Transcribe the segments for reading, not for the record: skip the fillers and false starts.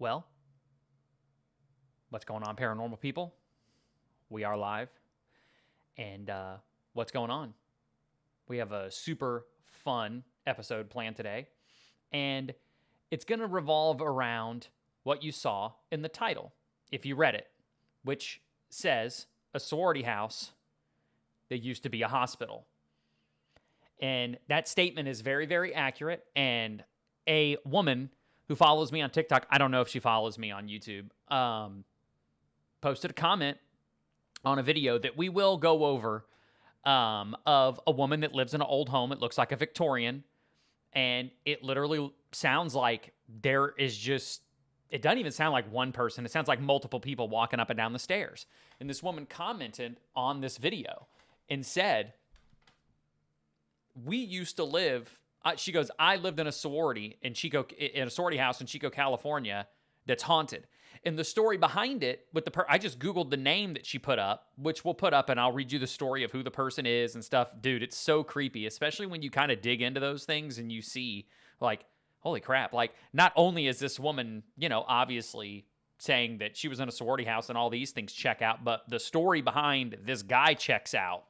Well, what's going on, paranormal people? We are live. And what's going on? We have a super fun episode planned today. And it's going to revolve around what you saw in the title, if you read it, which says a sorority house that used to be a hospital. And that statement is very, very accurate. And a woman who follows me on TikTok, I don't know if she follows me on YouTube, posted a comment on a video that we will go over of a woman that lives in an old home. It looks like a Victorian. And it literally sounds like there is just, it doesn't even sound like one person. It sounds like multiple people walking up and down the stairs. And this woman commented on this video and said, we used to live, she goes, I lived in a sorority in a sorority house in Chico, California that's haunted. And the story behind it, I just Googled the name that she put up, which we'll put up, and I'll read you the story of who the person is and stuff. Dude, it's so creepy, especially when you kind of dig into those things and you see, like, holy crap. Like, not only is this woman, obviously saying that she was in a sorority house and all these things check out, but the story behind this guy checks out,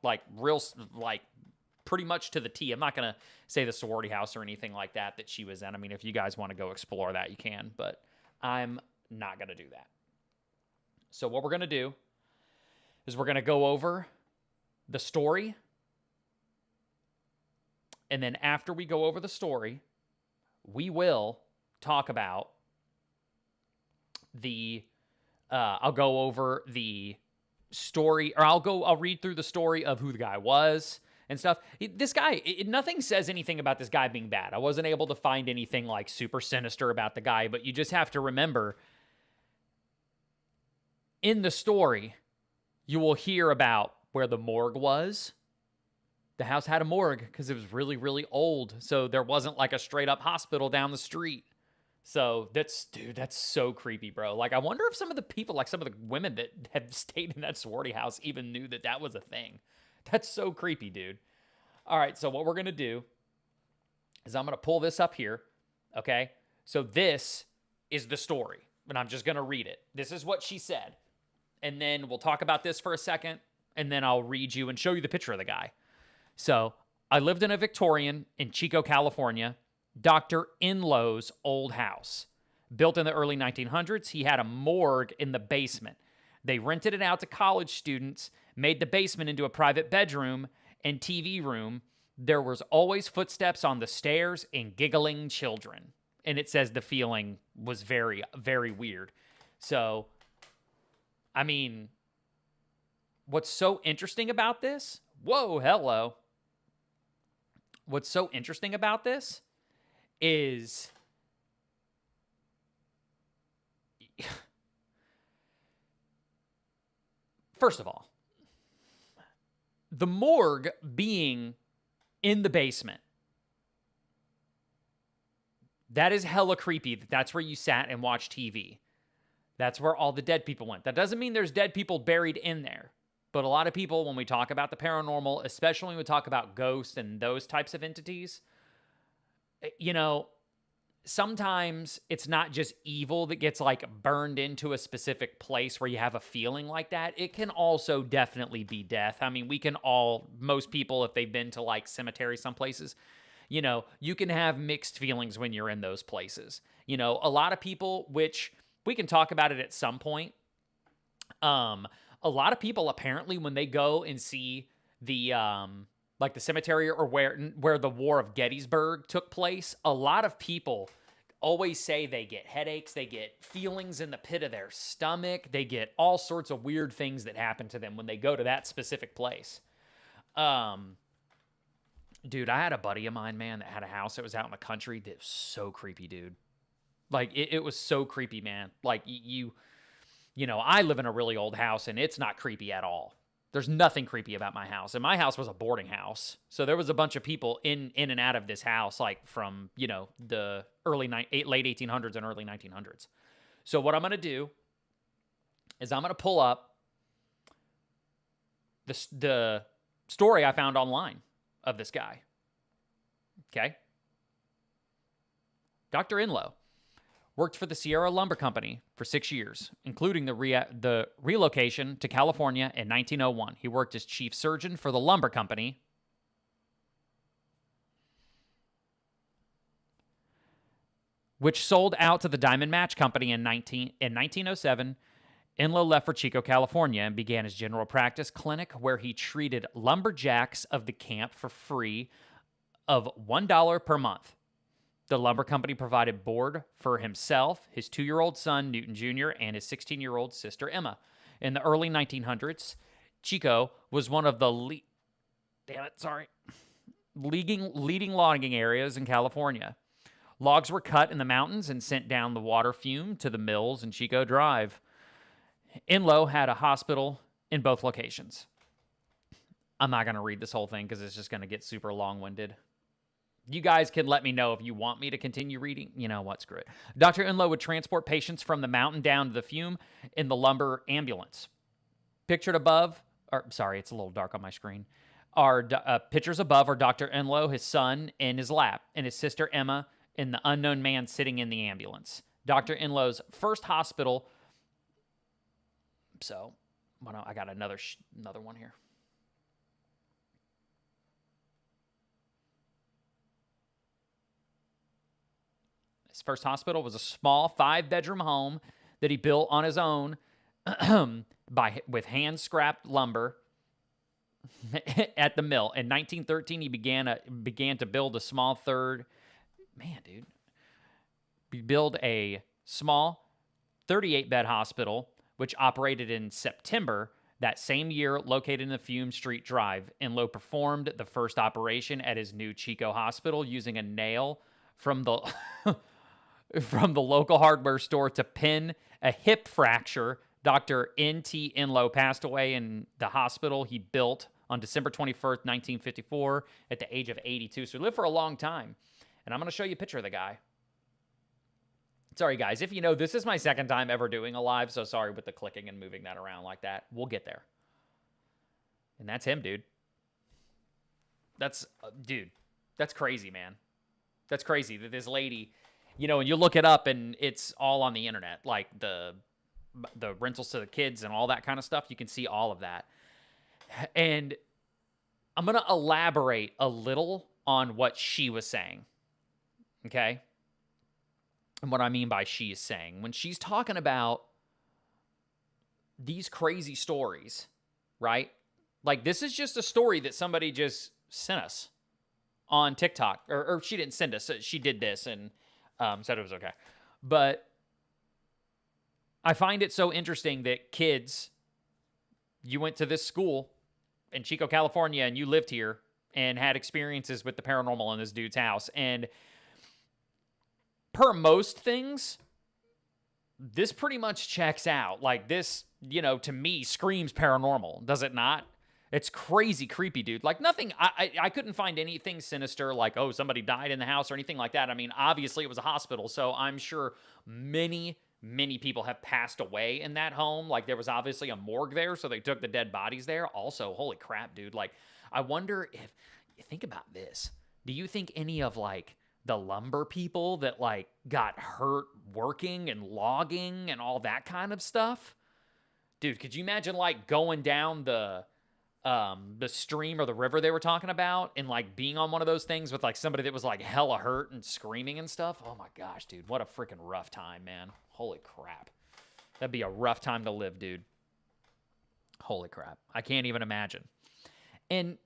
pretty much to the T. I'm not going to say the sorority house or anything like that she was in. I mean, if you guys want to go explore that, you can, but I'm not going to do that. So what we're going to do is we're going to go over the story. And then after we go over the story, we will talk about I'll go over the story, or I'll read through the story of who the guy was and stuff. This guy, nothing says anything about this guy being bad. I wasn't able to find anything like super sinister about the guy, but you just have to remember, in the story, you will hear about where the morgue was. The house had a morgue because it was really, really old. So there wasn't like a straight up hospital down the street. So that's so creepy, bro. Like, I wonder if some of the people, like some of the women that have stayed in that sorority house even knew that was a thing. That's so creepy, dude. All right, so what we're going to do is I'm going to pull this up here, okay? So this is the story, and I'm just going to read it. This is what she said. And then we'll talk about this for a second, and then I'll read you and show you the picture of the guy. So, I lived in a Victorian in Chico, California, Dr. Inlow's old house. Built in the early 1900s, he had a morgue in the basement. They rented it out to college students, made the basement into a private bedroom and TV room. There was always footsteps on the stairs and giggling children. And it says the feeling was very, very weird. So, I mean, what's so interesting about this? Whoa, hello. What's so interesting about this is first of all, the morgue being in the basement. That is hella creepy. That's where you sat and watched TV. That's where all the dead people went. That doesn't mean there's dead people buried in there. But a lot of people, when we talk about the paranormal, especially when we talk about ghosts and those types of entities, sometimes it's not just evil that gets like burned into a specific place where you have a feeling like that. It can also definitely be death. I mean, most people, if they've been to like cemeteries, some places, you can have mixed feelings when you're in those places. A lot of people, which we can talk about it at some point. A lot of people apparently when they go and see the like the cemetery or where the War of Gettysburg took place, a lot of people always say they get headaches, they get feelings in the pit of their stomach, they get all sorts of weird things that happen to them when they go to that specific place. Dude, I had a buddy of mine, man, that had a house that was out in the country that was so creepy, dude. Like, it was so creepy, man. Like, I live in a really old house, and it's not creepy at all. There's nothing creepy about my house. And my house was a boarding house. So there was a bunch of people in and out of this house, like from, the late 1800s and early 1900s. So what I'm going to do is I'm going to pull up the story I found online of this guy. Okay? Dr. Inlow Worked for the Sierra Lumber Company for 6 years, including the relocation to California in 1901. He worked as chief surgeon for the lumber company, which sold out to the Diamond Match Company in 1907. Enlow left for Chico, California, and began his general practice clinic where he treated lumberjacks of the camp for free of $1 per month. The lumber company provided board for himself, his 2-year-old son, Newton Jr., and his 16-year-old sister, Emma. In the early 1900s, Chico was one of the leading logging areas in California. Logs were cut in the mountains and sent down the water fume to the mills in Chico Drive. Enlow had a hospital in both locations. I'm not going to read this whole thing because it's just going to get super long-winded. You guys can let me know if you want me to continue reading. You know what? Screw it. Dr. Enlow would transport patients from the mountain down to the fume in the lumber ambulance. Pictured above, or sorry, it's a little dark on my screen. Pictures above are Dr. Enlow, his son, in his lap, and his sister Emma, and the unknown man sitting in the ambulance. Dr. Enlow's first hospital. So, I got another one here. His first hospital was a small 5-bedroom home that he built on his own with hand-scrapped lumber at the mill. In 1913, he began to build a small build a small 38-bed hospital, which operated in September that same year, located in the Fume Street Drive. Enlow performed the first operation at his new Chico hospital using a nail from the from the local hardware store to pin a hip fracture. Dr. N.T. Enlow passed away in the hospital he built on December 21st, 1954, at the age of 82. So he lived for a long time. And I'm going to show you a picture of the guy. Sorry, guys. If you know, this is my second time ever doing a live, so sorry with the clicking and moving that around like that. We'll get there. And that's him, dude. That's crazy, man. That's crazy that this lady, and you look it up and it's all on the internet, like the rentals to the kids and all that kind of stuff. You can see all of that. And I'm going to elaborate a little on what she was saying. Okay? And what I mean by she is saying, when she's talking about these crazy stories, right? Like, this is just a story that somebody just sent us on TikTok. Or she didn't send us. She did this and said it was okay. But I find it so interesting that kids, you went to this school in Chico, California, and you lived here and had experiences with the paranormal in this dude's house. And per most things, this pretty much checks out. Like, this, to me, screams paranormal, does it not? It's crazy creepy, dude. Like, nothing, I couldn't find anything sinister, like, oh, somebody died in the house or anything like that. I mean, obviously it was a hospital, so I'm sure many people have passed away in that home. Like, there was obviously a morgue there, so they took the dead bodies there. Also, holy crap, dude. Like, I wonder if, think about this. Do you think any of, like, the lumber people that, like, got hurt working and logging and all that kind of stuff? Dude, could you imagine, like, going down the stream or the river they were talking about and, like, being on one of those things with, like, somebody that was, like, hella hurt and screaming and stuff? Oh my gosh, dude. What a freaking rough time, man. Holy crap. That'd be a rough time to live, dude. Holy crap. I can't even imagine. And,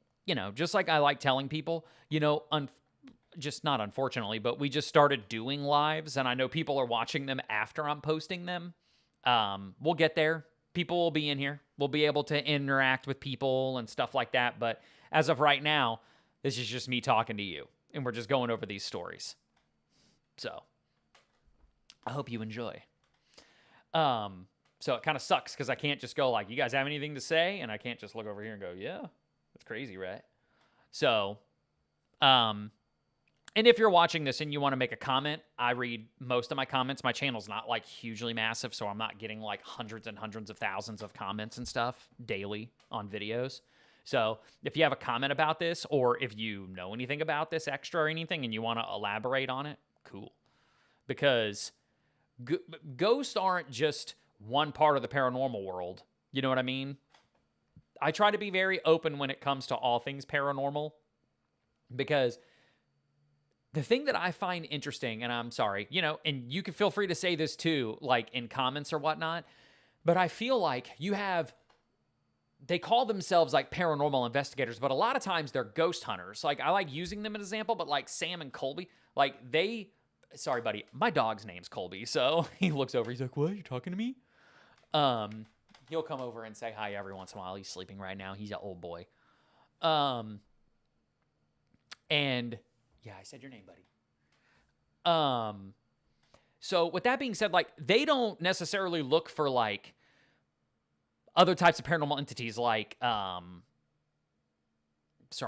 just like I like telling people, just not unfortunately, but we just started doing lives, and I know people are watching them after I'm posting them. We'll get there. People will be in here. We'll be able to interact with people and stuff like that. But as of right now, this is just me talking to you, and we're just going over these stories. So I hope you enjoy. So it kind of sucks because I can't just go like, you guys have anything to say? And I can't just look over here and go, yeah, that's crazy, right? So, and if you're watching this and you want to make a comment, I read most of my comments. My channel's not like hugely massive, so I'm not getting like hundreds and hundreds of thousands of comments and stuff daily on videos. So if you have a comment about this, or if you know anything about this extra or anything and you want to elaborate on it, cool. Because G- Ghosts aren't just one part of the paranormal world. You know what I mean? I try to be very open when it comes to all things paranormal because the thing that I find interesting, and I'm sorry, and you can feel free to say this too, like in comments or whatnot, but I feel like they call themselves like paranormal investigators, but a lot of times they're ghost hunters. Like, I like using them as an example, but like Sam and Colby, like sorry, buddy, my dog's name's Colby. So he looks over, he's like, what, you talking to me? He'll come over and say hi every once in a while. He's sleeping right now. He's an old boy. And yeah, I said your name, buddy. So with that being said, like, they don't necessarily look for like other types of paranormal entities, like, sorry,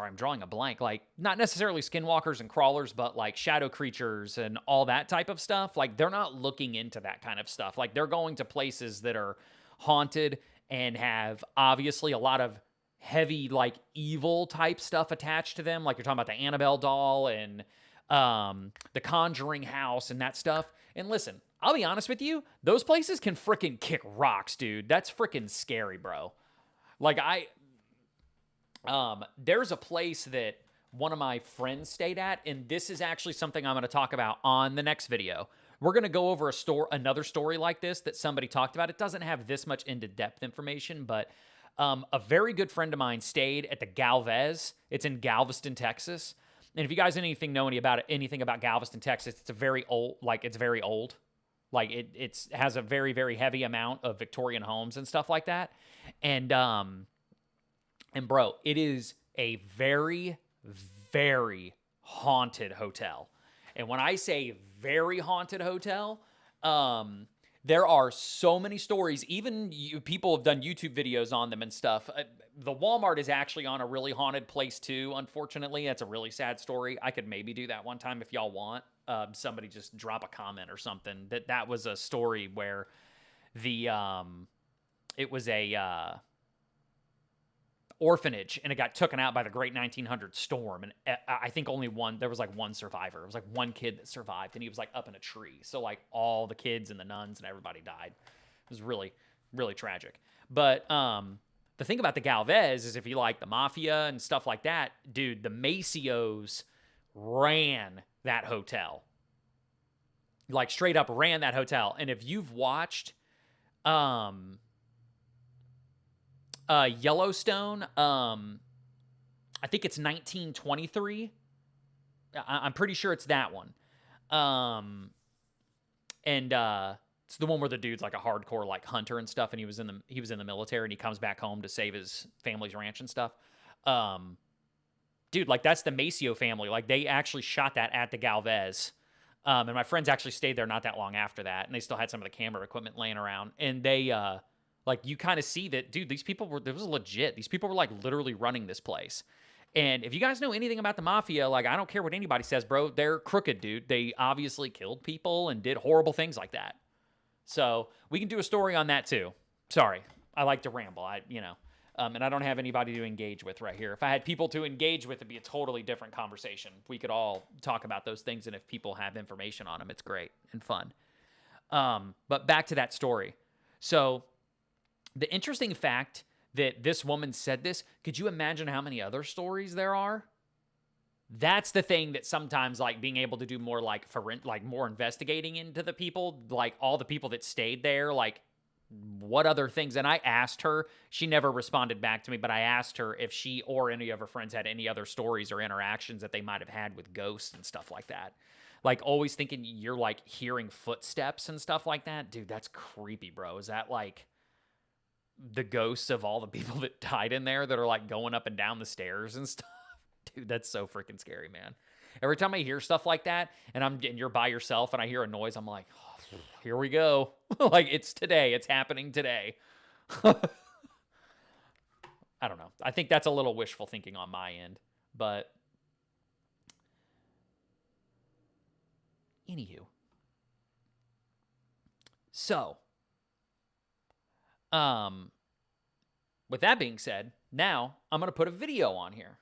I'm drawing a blank, like, not necessarily skinwalkers and crawlers, but like shadow creatures and all that type of stuff. Like, they're not looking into that kind of stuff. Like, they're going to places that are haunted and have obviously a lot of heavy, like, evil type stuff attached to them. Like, you're talking about the Annabelle doll and the Conjuring house and that stuff. And listen, I'll be honest with you, those places can freaking kick rocks, dude. That's freaking scary, bro. Like, there's a place that one of my friends stayed at, and this is actually something I'm going to talk about on the next video. We're going to go over another story like this that somebody talked about. It doesn't have this much into-depth information, but a very good friend of mine stayed at the Galvez. It's in Galveston, Texas. And if you guys know anything about Galveston, Texas, it's very old. Like, it has a very, very heavy amount of Victorian homes and stuff like that. And bro, it is a very, very haunted hotel. And when I say very haunted hotel, there are so many stories. Even people have done YouTube videos on them and stuff. The Walmart is actually on a really haunted place too, unfortunately. That's a really sad story. I could maybe do that one time if y'all want. Somebody just drop a comment or something. That was a story where it was a orphanage, and it got taken out by the great 1900 storm, and I think there was like one survivor. It was like one kid that survived, and he was like up in a tree, so like all the kids and the nuns and everybody died. It was really, really tragic. But the thing about the Galvez is, if you like the mafia and stuff like that, dude, the Macios ran that hotel. Like, straight up ran that hotel. And if you've watched Yellowstone, I think it's 1923. I'm pretty sure it's that one. It's the one where the dude's like a hardcore like hunter and stuff, and he was in the military, and he comes back home to save his family's ranch and stuff. Dude, like, that's the Maceo family. Like, they actually shot that at the Galvez. And my friends actually stayed there not that long after that, and they still had some of the camera equipment laying around. And they like, you kind of see that, dude, these people it was legit. These people were like literally running this place. And if you guys know anything about the mafia, like, I don't care what anybody says, bro, they're crooked, dude. They obviously killed people and did horrible things like that. So we can do a story on that too. Sorry, I like to ramble. And I don't have anybody to engage with right here. If I had people to engage with, it'd be a totally different conversation. We could all talk about those things, and if people have information on them, it's great and fun. But back to that story. So the interesting fact that this woman said this, could you imagine how many other stories there are? That's the thing that sometimes, like, being able to do more like more investigating into the people, like all the people that stayed there, like, what other things. And I asked her, she never responded back to me, but I asked her if she or any of her friends had any other stories or interactions that they might have had with ghosts and stuff like that. Like, always thinking you're like hearing footsteps and stuff like that. Dude, that's creepy, bro. Is that like the ghosts of all the people that died in there that are like going up and down the stairs and stuff? Dude, that's so freaking scary, man. Every time I hear stuff like that, and you're by yourself and I hear a noise, I'm like, oh, here we go. Like, it's today. It's happening today. I don't know. I think that's a little wishful thinking on my end. But anywho. So, with that being said, now I'm going to put a video on here.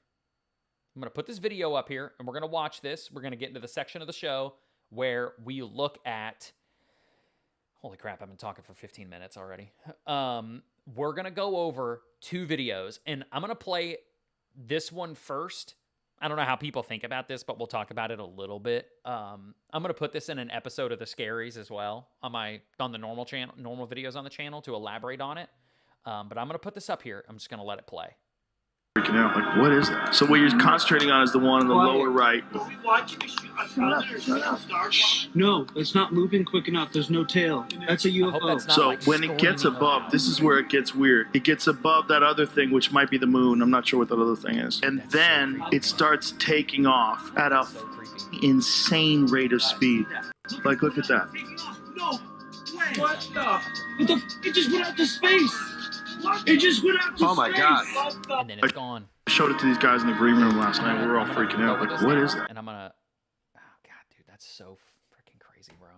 I'm going to put this video up here, and we're going to watch this. We're going to get into the section of the show where we look at Holy crap, I've been talking for 15 minutes already. We're going to go over 2 videos, and I'm going to play this one first. I don't know how people think about this, but we'll talk about it a little bit. I'm going to put this in an episode of the Scaries as well on the normal channel, normal videos on the channel to elaborate on it. But I'm going to put this up here. I'm just going to let it play. Freaking out, like, what is that? So what you're concentrating on is the one on the lower right. No, it's not moving quick enough. There's no tail. That's a UFO. So when it gets above, this is where it gets weird. It gets above that other thing, which might be the moon. I'm not sure what that other thing is. And then it starts taking off at a insane rate of speed. Like, look at that. No. What the? It just went out to space. It just went out to space. Oh my god. And then it's gone. I showed it to these guys in the green room last night. We were all freaking out. Like, what is that? And I'm gonna, oh god, dude, that's so freaking crazy, bro.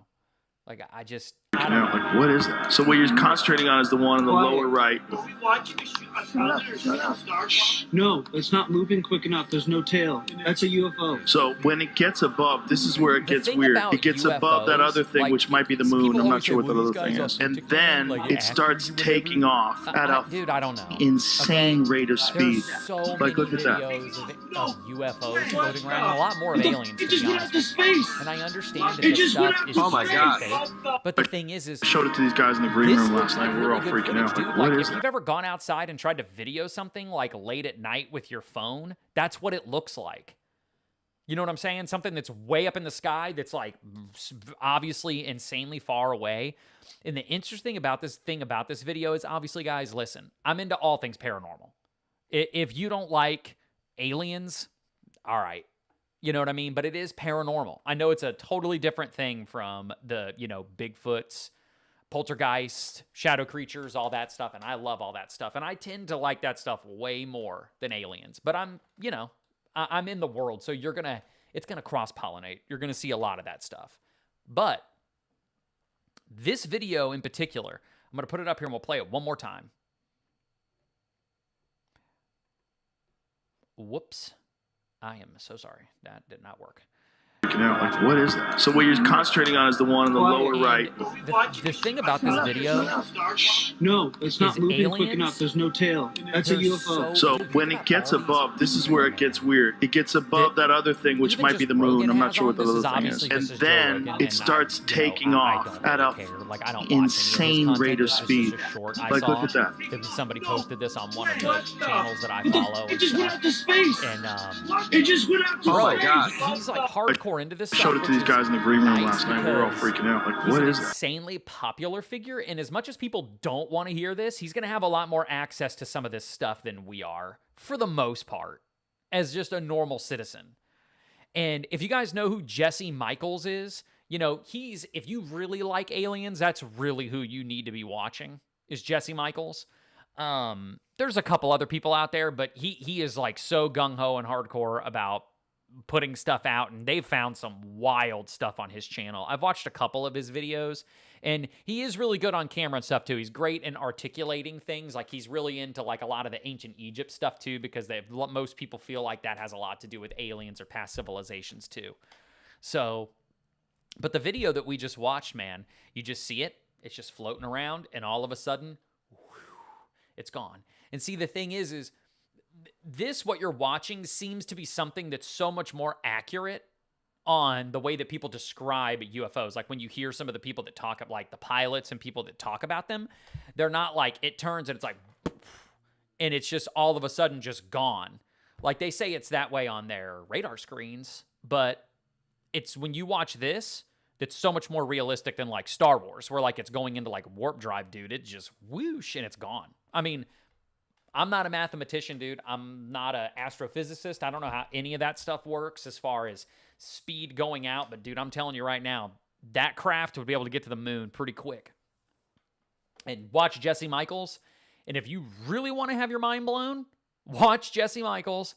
Like, I Freaking out, like, what is that? So what you're concentrating on is the one on the lower right. No, it's not moving quick enough. There's no tail. That's a UFO. So when it gets above, this is where it gets weird. It gets above that other thing, like, which might be the moon. I'm not sure what that other guys thing are is. so And TikTok, then like, it starts taking off at a dude, I don't know. insane rate of speed. There's so Like, many look at that. videos of UFOs floating around, and a lot more of aliens, It to just be went out honest. to space. And I understand that It this just stuff went out is to Oh my very God. fake, but the thing is I showed it to these guys in the green this room looks last like night. We were all really good freaking footage, out. dude. Like, Like, what if is you've that? ever gone outside and tried to video something like late at night with your phone, that's what it looks like. You know what I'm saying? Something that's way up in the sky that's like obviously insanely far away. And the interesting about this video is, obviously, guys, listen, I'm into all things paranormal. If you don't like aliens, all right. You know what I mean? But it is paranormal. I know it's a totally different thing from the, Bigfoots, poltergeist, shadow creatures, all that stuff. And I love all that stuff. And I tend to like that stuff way more than aliens. But I'm in the world. So it's going to cross-pollinate. You're going to see a lot of that stuff. But this video in particular, I'm going to put it up here and we'll play it one more time. Whoops. I am so sorry. That did not work. Freaking out, like, what is that? So what you're concentrating on is the one on the lower right. The thing about this video, No, it's not Is moving quick aliens- enough. There's no tail. That's a They're UFO. So when it gets above, this is where it gets weird. It gets above that other thing, which even might be just the moon. Rogan I'm not has sure what on the this other thing is. obviously And this is Joe then Rogan, it and starts I taking off don't at really a care. Like, I don't watch any of his insane content. rate of This is speed. just a short I Like, look saw. at that. There was somebody posted this on one of the channels that I follow. It And just went stuff. out to space. And It just went out to Oh my space. God. he's like hardcore into this I stuff. showed it to which these is guys in the green room nice last night. We were all because freaking out. Like, he's what an is that? insanely popular figure, and as much as people don't want to hear this, he's going to have a lot more access to some of this stuff than we are, for the most part, as just a normal citizen. And if you guys know who Jesse Michaels is, if you really like aliens, that's really who you need to be watching, is Jesse Michaels. There's a couple other people out there, but he is like so gung-ho and hardcore about putting stuff out, and they've found some wild stuff on his channel. I've watched a couple of his videos, and he is really good on camera and stuff too. He's great in articulating things. Like, he's really into like a lot of the ancient Egypt stuff too, because most people feel like that has a lot to do with aliens or past civilizations too. So, but the video that we just watched, man, you just see it. It's just floating around, and all of a sudden, it's gone. And see, the thing is this, what you're watching, seems to be something that's so much more accurate on the way that people describe UFOs. Like, when you hear some of the people that talk, like the pilots and people that talk about them, they're not like, it turns and it's like, and it's just all of a sudden just gone. Like, they say it's that way on their radar screens, but it's when you watch this, that's so much more realistic than like Star Wars, where like it's going into like warp drive, dude. It just whoosh and it's gone. I mean, I'm not a mathematician, dude. I'm not an astrophysicist. I don't know how any of that stuff works as far as speed going out. But, dude, I'm telling you right now, that craft would be able to get to the moon pretty quick. And watch Jesse Michaels. And if you really want to have your mind blown, watch Jesse Michaels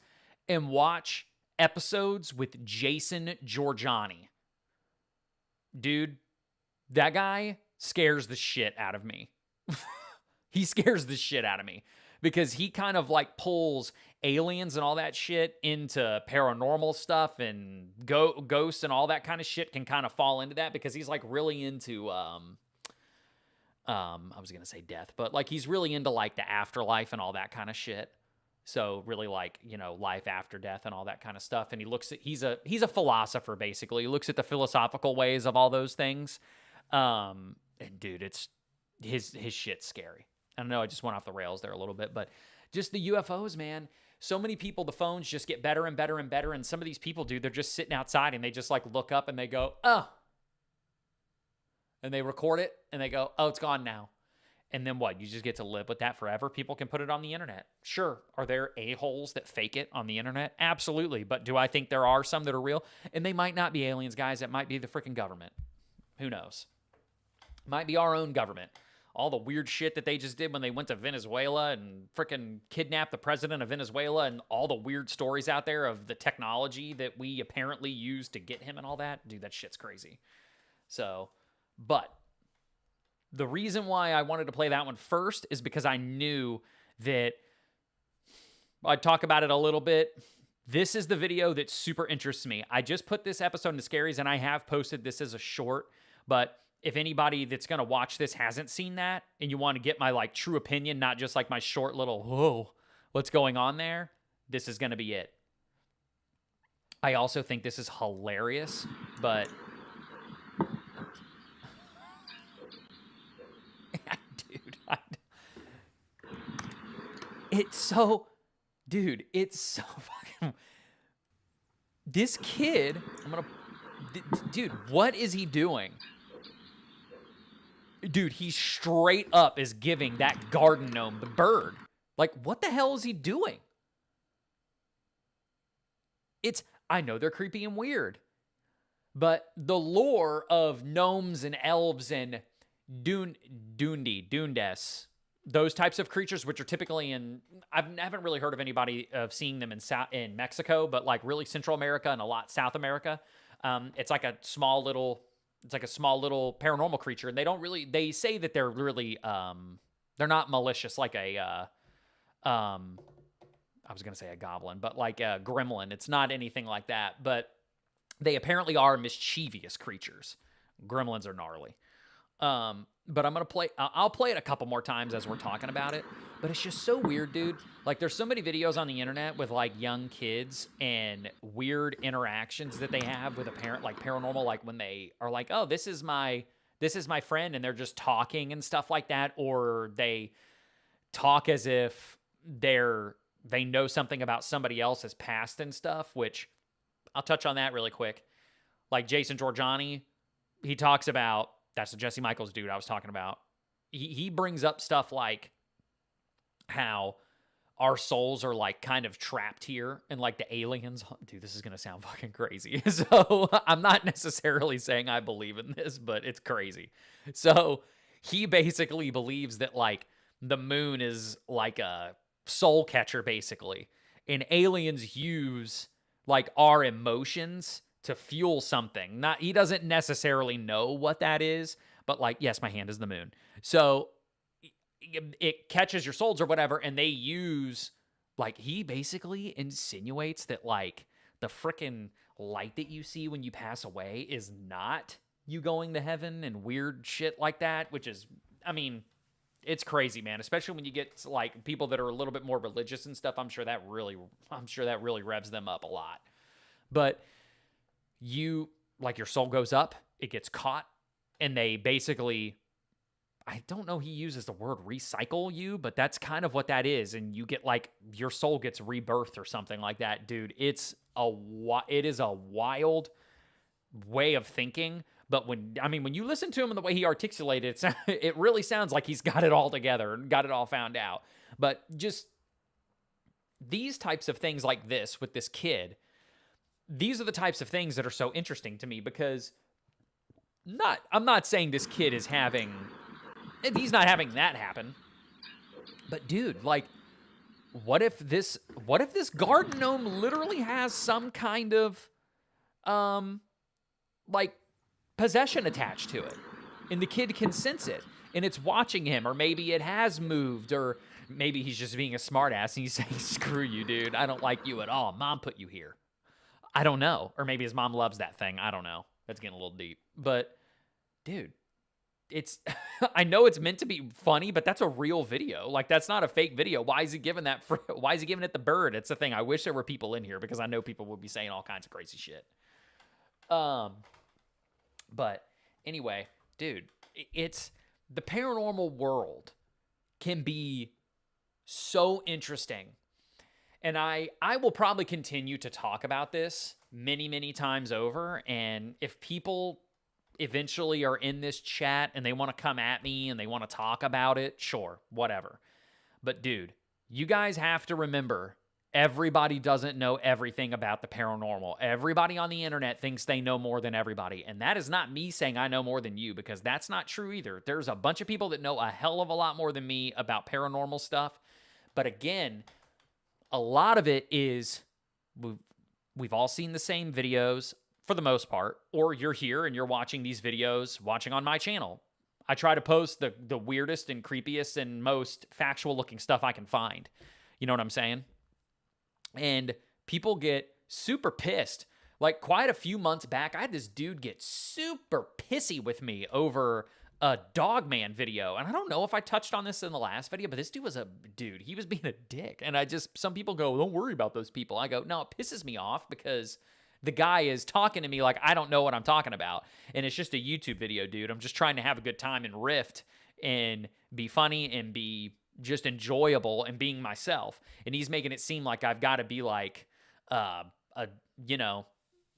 and watch episodes with Jason Giorgiani. Dude, that guy scares the shit out of me. He scares the shit out of me. Because he kind of like pulls aliens and all that shit into paranormal stuff, and ghosts and all that kind of shit can kind of fall into that, because he's like really into I was gonna say death, but like he's really into like the afterlife and all that kind of shit. So really like, you know, life after death and all that kind of stuff. And he looks at he's a philosopher basically. He looks at the philosophical ways of all those things. And dude, it's his shit's scary. I don't know, I just went off the rails there a little bit, but just the UFOs, man. So many people, the phones just get better and better and better. And some of these people, dude, they're just sitting outside and they just like look up and they go, oh. And they record it and they go, oh, it's gone now. And then what? You just get to live with that forever? People can put it on the internet. Sure. Are there a-holes that fake it on the internet? Absolutely. But do I think there are some that are real? And they might not be aliens, guys. It might be the freaking government. Who knows? Might be our own government. All the weird shit that they just did when they went to Venezuela and freaking kidnapped the president of Venezuela, and all the weird stories out there of the technology that we apparently used to get him and all that. Dude, that shit's crazy. So, but the reason why I wanted to play that one first is because I knew that I'd talk about it a little bit. This is the video that super interests me. I just put this episode into Scaries, and I have posted this as a short, but if anybody that's going to watch this hasn't seen that and you want to get my like true opinion, not just like my short little, whoa, what's going on there, this is going to be it. I also think this is hilarious, but dude, it's so fucking, this kid, dude, what is he doing? Dude, he straight up is giving that garden gnome the bird. Like, what the hell is he doing? I know they're creepy and weird, but the lore of gnomes and elves and Dundes, those types of creatures, which are typically I haven't really heard of anybody of seeing them in Mexico, but like really Central America and a lot South America. It's like a small little paranormal creature, and they say that they're really, they're not malicious like I was going to say a goblin, but like a gremlin. It's not anything like that, but they apparently are mischievous creatures. Gremlins are gnarly. But I'll play it a couple more times as we're talking about it, but it's just so weird, dude. Like there's so many videos on the internet with like young kids and weird interactions that they have with a parent, like paranormal, like when they are like, oh, this is my friend, and they're just talking and stuff like that. Or they talk as if they know something about somebody else's past and stuff, which I'll touch on that really quick. Like Jason Giorgiani, he talks about, that's the Jesse Michaels dude I was talking about. He brings up stuff like how our souls are like kind of trapped here, and like the aliens. Dude, this is going to sound fucking crazy. So I'm not necessarily saying I believe in this, but it's crazy. So he basically believes that like the moon is like a soul catcher basically, and aliens use like our emotions to fuel something. He doesn't necessarily know what that is, but like, yes, my hand is the moon. So it catches your souls or whatever, and they use, like, he basically insinuates that like the freaking light that you see when you pass away is not you going to heaven and weird shit like that, which is, I mean, it's crazy, man, especially when you get to, like, people that are a little bit more religious and stuff. I'm sure that really revs them up a lot. But your soul goes up, it gets caught, and they basically, I don't know, he uses the word recycle you, but that's kind of what that is. And you get like, your soul gets rebirthed or something like that, dude. It is a wild way of thinking. But when you listen to him and the way he articulated it, it really sounds like he's got it all together and got it all found out. But just these types of things like this with this kid, these are the types of things that are so interesting to me, because I'm not saying this kid is he's not having that happen. But dude, like, what if this garden gnome literally has some kind of like possession attached to it, and the kid can sense it, and it's watching him, or maybe it has moved, or maybe he's just being a smartass and he's saying, screw you, dude, I don't like you at all, mom put you here. I don't know. Or maybe his mom loves that thing. I don't know. That's getting a little deep. But dude, it's I know it's meant to be funny, but that's a real video. Like, that's not a fake video. Why is he giving that why is he giving it the bird? It's the thing. I wish there were people in here because I know people would be saying all kinds of crazy shit. But anyway, dude, it's the paranormal world can be so interesting. And I will probably continue to talk about this many, many times over. And if people eventually are in this chat and they want to come at me and they want to talk about it, sure, whatever. But dude, you guys have to remember, everybody doesn't know everything about the paranormal. Everybody on the internet thinks they know more than everybody. And that is not me saying I know more than you, because that's not true either. There's a bunch of people that know a hell of a lot more than me about paranormal stuff. But again, a lot of it is we've all seen the same videos for the most part, or you're here and you're watching these videos, watching on my channel. I try to post the weirdest and creepiest and most factual looking stuff I can find. You know what I'm saying? And people get super pissed. Like, quite a few months back, I had this dude get super pissy with me over a Dogman video. And I don't know if I touched on this in the last video, but this dude was he was being a dick. And some people go, don't worry about those people. I go, no, it pisses me off because the guy is talking to me like I don't know what I'm talking about. And it's just a YouTube video, dude. I'm just trying to have a good time and riff and be funny and be just enjoyable and being myself. And he's making it seem like I've got to be like,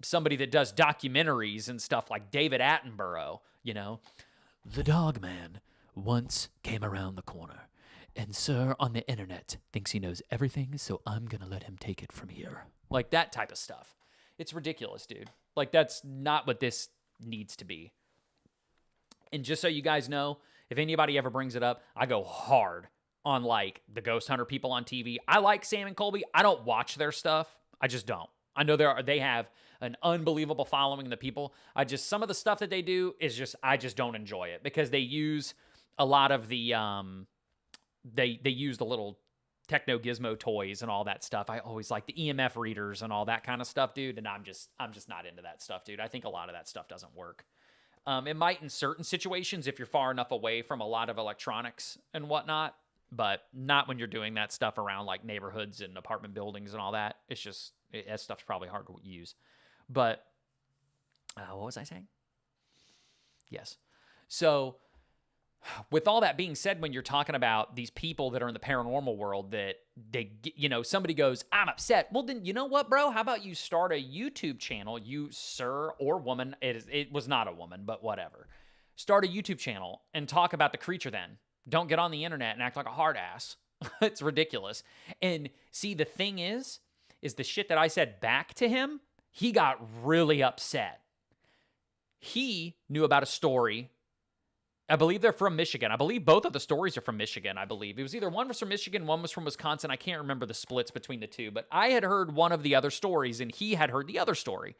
somebody that does documentaries and stuff like David Attenborough, The Dogman once came around the corner, and sir on the internet thinks he knows everything, so I'm gonna let him take it from here. Like, that type of stuff. It's ridiculous, dude. Like, that's not what this needs to be. And just so you guys know, if anybody ever brings it up, I go hard on, like, the ghost hunter people on TV. I like Sam and Colby. I don't watch their stuff. I just don't. I know they have an unbelievable following, the people. Some of the stuff that they do is I just don't enjoy it, because they use a lot of the they use the little techno gizmo toys and all that stuff. I always like the EMF readers and all that kind of stuff, dude, and I'm just not into that stuff, dude. I think a lot of that stuff doesn't work. It might in certain situations if you're far enough away from a lot of electronics and whatnot, but not when you're doing that stuff around like neighborhoods and apartment buildings and all that. It's just, that stuff's probably hard to use. But what was I saying? Yes. So with all that being said, when you're talking about these people that are in the paranormal world that somebody goes, I'm upset. Well, then, you know what, bro? How about you start a YouTube channel, you sir or woman. It was not a woman, but whatever. Start a YouTube channel and talk about the creature then. Don't get on the internet and act like a hard ass. It's ridiculous. And see, the thing is the shit that I said back to him, he got really upset. He knew about a story. I believe they're from Michigan. I believe both of the stories are from Michigan, I believe. It was either one was from Michigan, one was from Wisconsin. I can't remember the splits between the two, but I had heard one of the other stories, and he had heard the other story.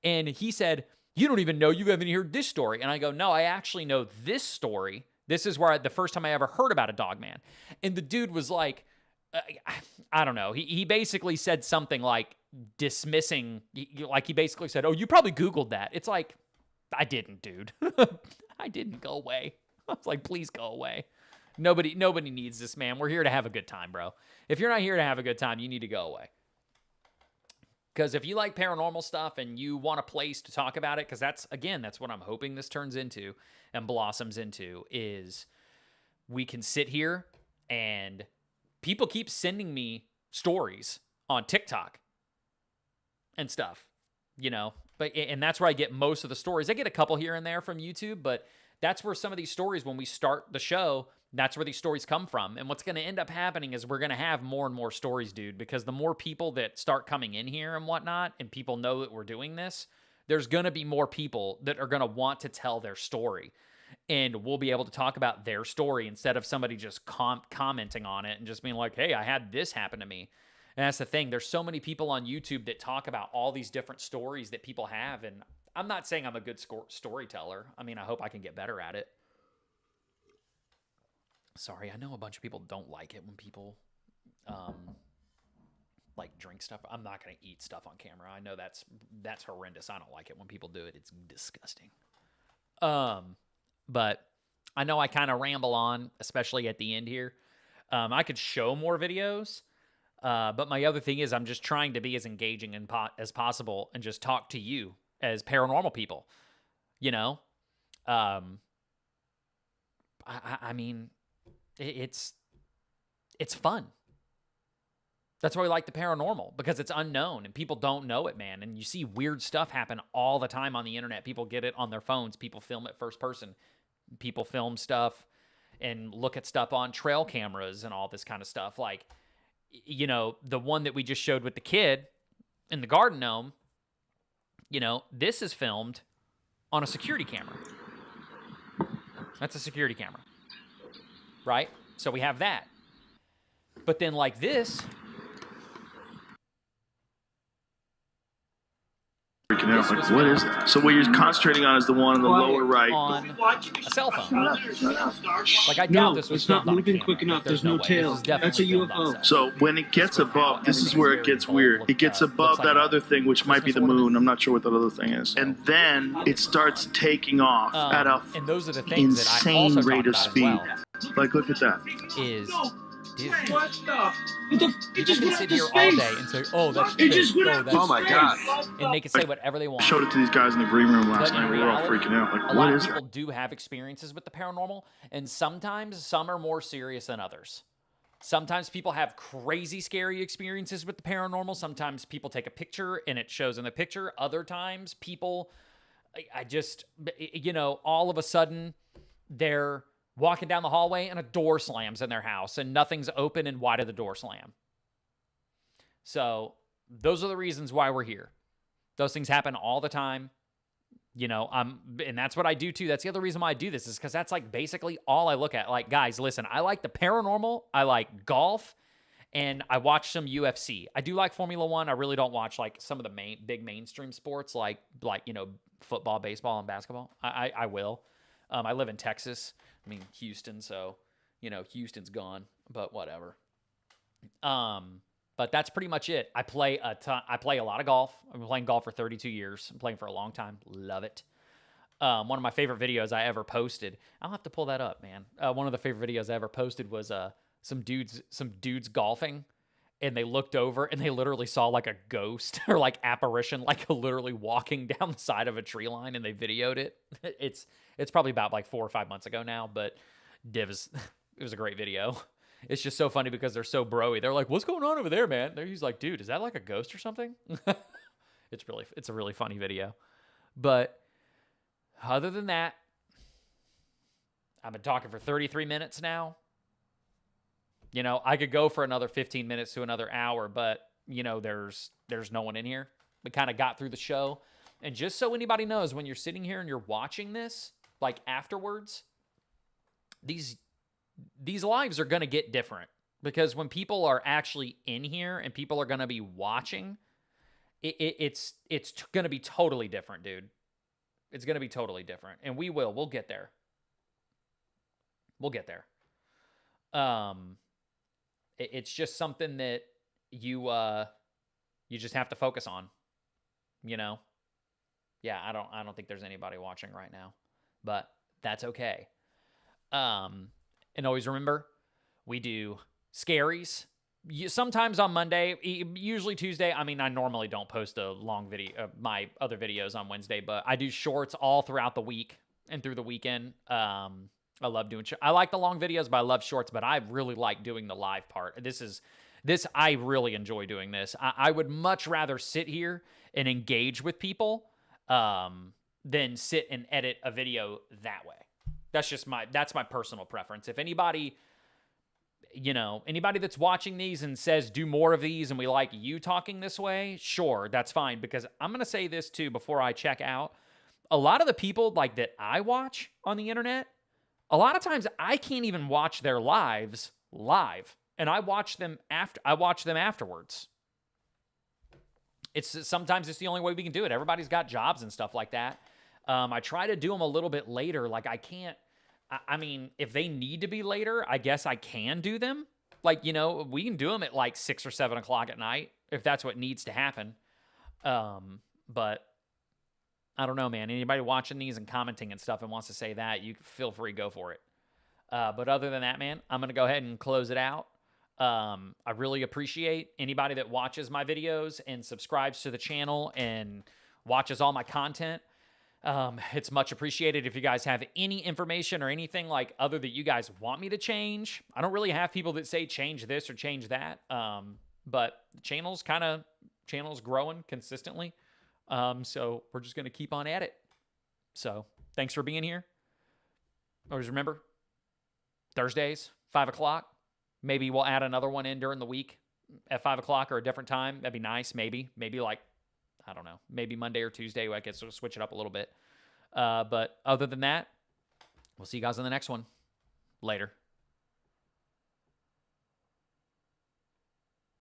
And he said, you don't even know, you haven't heard this story. And I go, no, I actually know this story. This is where the first time I ever heard about a Dogman. And the dude was like, I don't know. He basically said something like dismissing, like he basically said, oh, you probably Googled that. It's like, I didn't, dude. I didn't. Go away. I was like, please go away. Nobody needs this, man. We're here to have a good time, bro. If you're not here to have a good time, you need to go away. Because if you like paranormal stuff and you want a place to talk about it, because that's what I'm hoping this turns into and blossoms into, is we can sit here and people keep sending me stories on TikTok and stuff, and that's where I get most of the stories. I get a couple here and there from YouTube, but that's where some of these stories, when we start the show, that's where these stories come from. And what's going to end up happening is we're going to have more and more stories, dude, because the more people that start coming in here and whatnot, and people know that we're doing this, there's going to be more people that are going to want to tell their story. And we'll be able to talk about their story instead of somebody just commenting on it and just being like, hey, I had this happen to me. And that's the thing. There's so many people on YouTube that talk about all these different stories that people have. And I'm not saying I'm a good storyteller. I mean, I hope I can get better at it. Sorry, I know a bunch of people don't like it when people like drink stuff. I'm not going to eat stuff on camera. I know that's horrendous. I don't like it when people do it. It's disgusting. But I know I kind of ramble on, especially at the end here. I could show more videos, but my other thing is I'm just trying to be as engaging as possible and just talk to you as paranormal people. You know, um, I mean, it's fun. That's why we like the paranormal, because it's unknown and people don't know it, man. And you see weird stuff happen all the time on the internet. People get it on their phones. People film it first person. People film stuff and look at stuff on trail cameras and all this kind of stuff. Like, you know, the one that we just showed with the kid in the garden gnome, you know, this is filmed on a security camera. That's a security camera, right? So we have that. But then like this, freaking out. Like, what is that? So what you're concentrating on is the one on the lower right. on a cell phone. Like, I doubt No, this was it's not filmed on moving camera. quick enough. There's no way. tail. This is definitely That's a filmed on UFO. set. So when it gets above, this is where it gets weird. It gets above that other thing, which might be the moon. I'm not sure what that other thing is. And then it starts taking off at a and those are the things that I insane also rate talk of about speed. as well, Like, look at that. is, dude, What the? It people just can went sit up to here all space. day and say, oh, that's It fake. just went Oh, up that's to Oh my space. God. and they can say whatever they want. I showed it to these guys in the green room last But in night. We were all reality, freaking out. Like, a what lot of is people that? do have experiences with the paranormal, and sometimes some are more serious than others. Sometimes people have crazy, scary experiences with the paranormal. Sometimes people take a picture and it shows in the picture. Other times, people, I just, you know, all of a sudden they're walking down the hallway and a door slams in their house and nothing's open, and why did the door slam? So those are the reasons why we're here. Those things happen all the time. You know, and that's what I do too. That's the other reason why I do this, is because that's like basically all I look at. Like, guys, listen, I like the paranormal, I like golf, and I watch some UFC. I do like Formula One. I really don't watch like some of the big mainstream sports, like you know, football, baseball, and basketball. I will. I live in Texas. I mean, Houston, so you know, Houston's gone, but whatever. But that's pretty much it. I play a lot of golf. I've been playing golf for 32 years. I'm playing for a long time. Love it. One of my favorite videos I ever posted. I'll have to pull that up, man. One of the favorite videos I ever posted was some dudes golfing, and they looked over and they literally saw like a ghost or like apparition, like literally walking down the side of a tree line, and they videoed it. It's probably about like 4 or 5 months ago now, but it was a great video. It's just so funny because they're so broy. They're like, "What's going on over there, man?" He's like, "Dude, is that like a ghost or something?" It's a really funny video. But other than that, I've been talking for 33 minutes now. You know, I could go for another 15 minutes to another hour, but you know, there's no one in here. We kind of got through the show. And just so anybody knows, when you're sitting here and you're watching this, like afterwards, these lives are going to get different, because when people are actually in here and people are going to be watching, it's going to be totally different, dude. It's going to be totally different, and we'll get there. We'll get there. It's just something that you just have to focus on, you know? Yeah, I don't think there's anybody watching right now, but that's okay. And always remember, we do scaries. Sometimes on Monday, usually Tuesday. I mean, I normally don't post a long video, my other videos on Wednesday, but I do shorts all throughout the week and through the weekend. I love doing. I like the long videos, but I love shorts. But I really like doing the live part. I really enjoy doing this. I would much rather sit here and engage with people than sit and edit a video that way. That's my personal preference. If anybody that's watching these and says do more of these and we like you talking this way, sure, that's fine. Because I'm going to say this too before I check out. A lot of the people like that I watch on the internet, a lot of times I can't even watch their lives live, and I watch them afterwards. Sometimes it's the only way we can do it. Everybody's got jobs and stuff like that. I try to do them a little bit later. Like I can't, I mean, if they need to be later, I guess I can do them. Like, you know, we can do them at like 6 or 7 o'clock at night if that's what needs to happen. But I don't know, man. Anybody watching these and commenting and stuff and wants to say that, you feel free, go for it. But other than that, man, I'm going to go ahead and close it out. I really appreciate anybody that watches my videos and subscribes to the channel and watches all my content. It's much appreciated. If you guys have any information or anything like other that you guys want me to change, I don't really have people that say change this or change that. But the channel's growing consistently. So we're just going to keep on at it. So thanks for being here. Always remember, Thursdays, 5 o'clock. Maybe we'll add another one in during the week at 5 o'clock or a different time. That'd be nice. Maybe like, I don't know, maybe Monday or Tuesday. I could sort of switch it up a little bit. But other than that, we'll see you guys on the next one. Later.